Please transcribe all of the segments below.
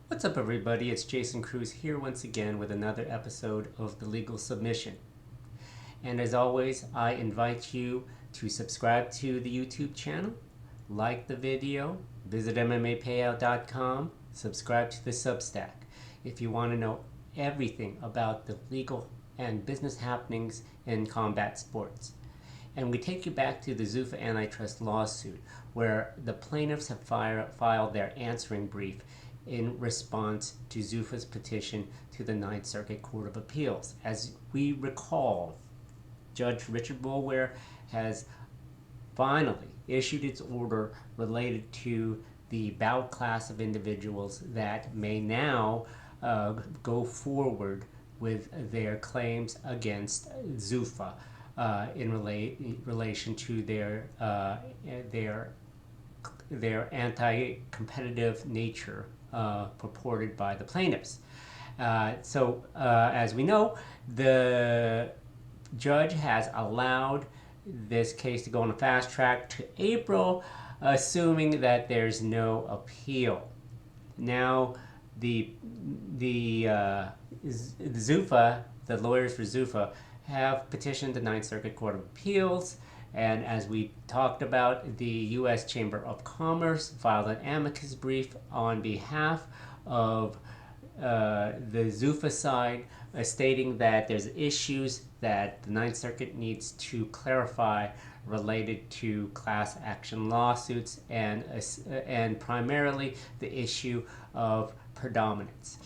What's up, everybody? It's Jason Cruz here once again with another episode of The Legal Submission. And as always, I invite you to subscribe to the YouTube channel, like the video, visit MMApayout.com, subscribe to the Substack if you want to know everything about the legal and business happenings in combat sports. And we take you back to the Zuffa Antitrust Lawsuit, where the plaintiffs have filed their answering brief in response to Zuffa's petition to the Ninth Circuit Court of Appeals. As we recall, Judge Richard Boulware has finally issued its order related to the Bout Clas of individuals that may now go forward with their claims against Zuffa in relation to their anti-competitive nature purported by the plaintiffs. As we know, the judge has allowed this case to go on a fast track to April, assuming that there's no appeal. Now, the Zuffa, the lawyers for Zuffa, have petitioned the Ninth Circuit Court of Appeals, and as we talked about, the U.S. Chamber of Commerce filed an amicus brief on behalf of the Zuffa side, stating that there's issues that the Ninth Circuit needs to clarify related to class action lawsuits and primarily the issue of predominance.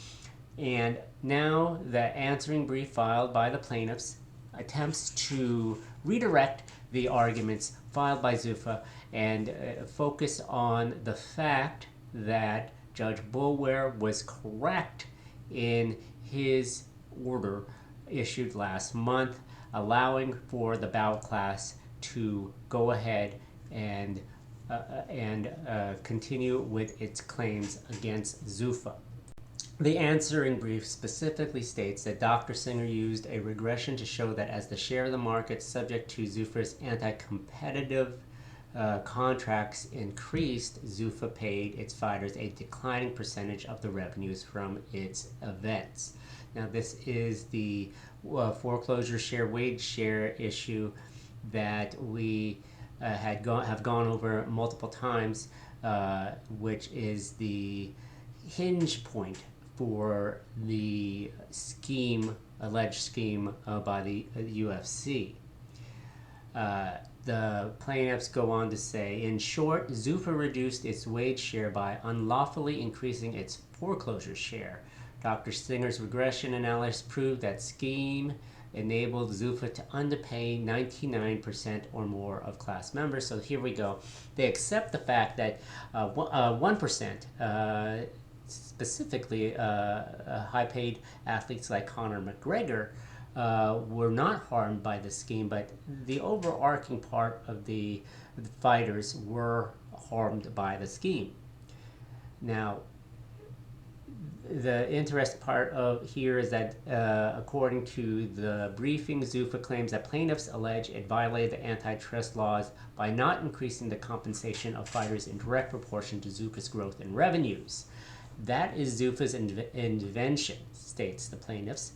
And now the answering brief filed by the plaintiffs attempts to redirect the arguments filed by Zuffa and focus on the fact that Judge Boulware was correct in his order issued last month, allowing for the Bout Clas to go ahead and continue with its claims against Zuffa. The answering brief specifically states that Dr. Singer used a regression to show that as the share of the market subject to Zuffa's anti-competitive contracts increased, Zuffa paid its fighters a declining percentage of the revenues from its events. Now, this is the foreclosure share, wage share issue that we have gone over multiple times, which is the hinge point for the alleged scheme by the UFC. The plaintiffs go on to say, in short, Zuffa reduced its wage share by unlawfully increasing its foreclosure share. Dr. Singer's regression analysis proved that scheme enabled Zuffa to underpay 99% or more of class members. So here we go. They accept the fact that 1%, specifically high-paid athletes like Conor McGregor, were not harmed by the scheme, but the overarching part of the fighters were harmed by the scheme. Now, the interesting part of here is that, according to the briefing, Zuffa claims that plaintiffs allege it violated the antitrust laws by not increasing the compensation of fighters in direct proportion to Zuffa's growth in revenues. That is Zuffa's invention, states the plaintiffs.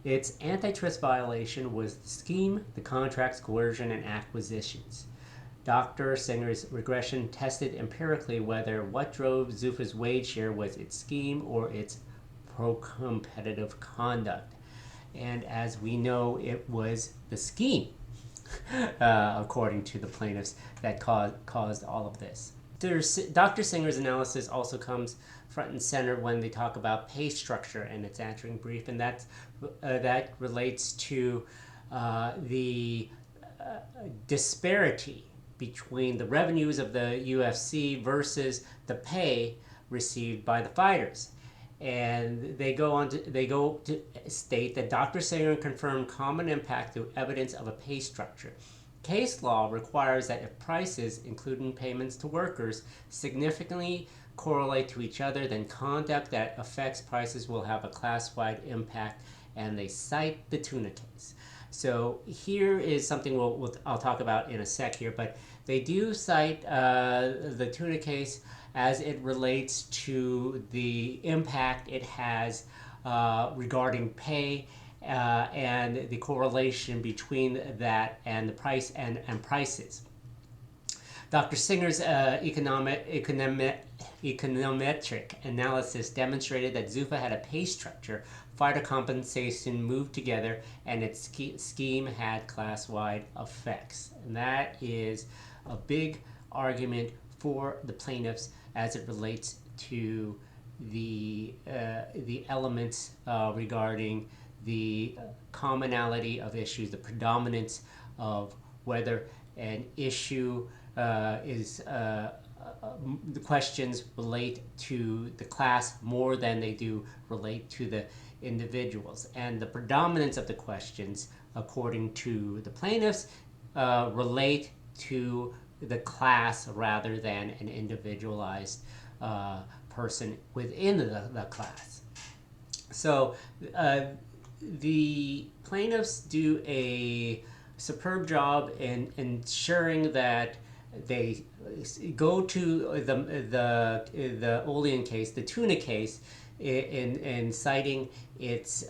Its antitrust violation was the scheme, the contracts, coercion, and acquisitions. Dr. Singer's regression tested empirically whether what drove Zuffa's wage share was its scheme or its pro-competitive conduct. And as we know, it was the scheme, according to the plaintiffs, that caused all of this. Dr. Singer's analysis also comes front and center when they talk about pay structure in its answering brief, and that relates to the disparity between the revenues of the UFC versus the pay received by the fighters. And they go to state that Dr. Singer confirmed common impact through evidence of a pay structure. Case law requires that if prices, including payments to workers, significantly correlate to each other, then conduct that affects prices will have a class-wide impact, and they cite the tuna case. So here is something I'll talk about in a sec here, but they do cite the tuna case as it relates to the impact it has regarding pay and the correlation between that and the price and prices. Dr. Singer's econometric analysis demonstrated that Zuffa had a pay structure, fighter compensation moved together, and its scheme had class-wide effects. And that is a big argument for the plaintiffs as it relates to the elements regarding the commonality of issues, the predominance of whether an issue the questions relate to the class more than they do relate to the individuals. And the predominance of the questions, according to the plaintiffs, relate to the class rather than an individualized person within the class. So the plaintiffs do a superb job in ensuring that they go to the Olean case, the tuna case, in citing its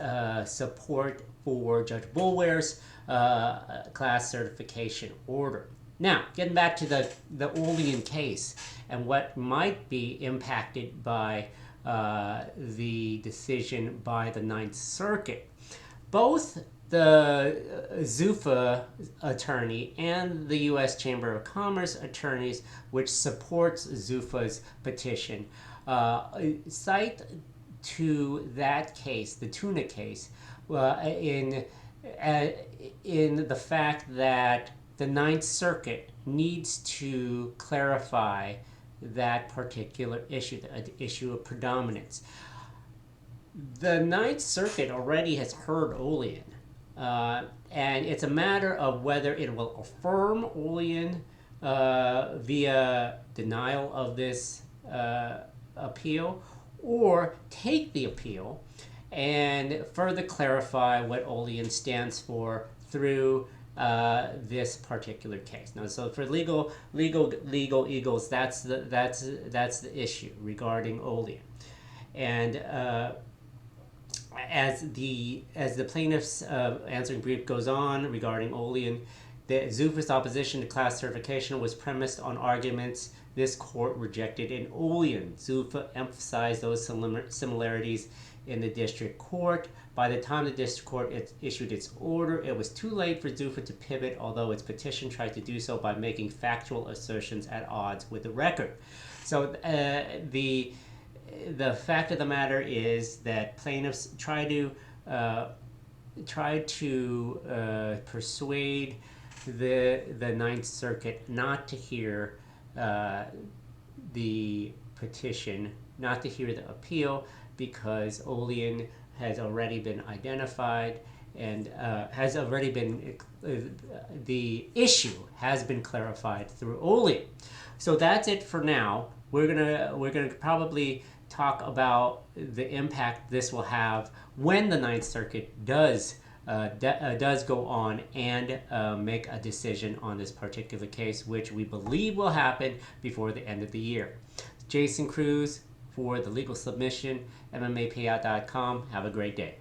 support for Judge Boulware's class certification order. Now, getting back to the Olean case and what might be impacted by the decision by the Ninth Circuit. Both the Zuffa attorney and the U.S. Chamber of Commerce attorneys, which supports Zuffa's petition, cite to that case, the tuna case, in the fact that the Ninth Circuit needs to clarify that particular issue, the issue of predominance. The Ninth Circuit already has heard Olean. And it's a matter of whether it will affirm Olean via denial of this appeal, or take the appeal and further clarify what Olean stands for through this particular case. Now, so for legal eagles, that's the issue regarding Olean, and as the plaintiff's answering brief goes on regarding Olean, the Zuffa's opposition to class certification was premised on arguments this court rejected in Olean. Zuffa emphasized those similarities in the district court. By the time the district court issued its order, it was too late for Zuffa to pivot, although its petition tried to do so by making factual assertions at odds with the record. So the fact of the matter is that plaintiffs try to persuade the Ninth Circuit not to hear the petition, not to hear the appeal, because Olean has already been identified and has already been the issue has been clarified through Olean. So that's it for now. We're gonna probably talk about the impact this will have when the Ninth Circuit does go on and make a decision on this particular case, which we believe will happen before the end of the year. Jason Cruz for the Legal Submission, MMApayout.com. Have a great day.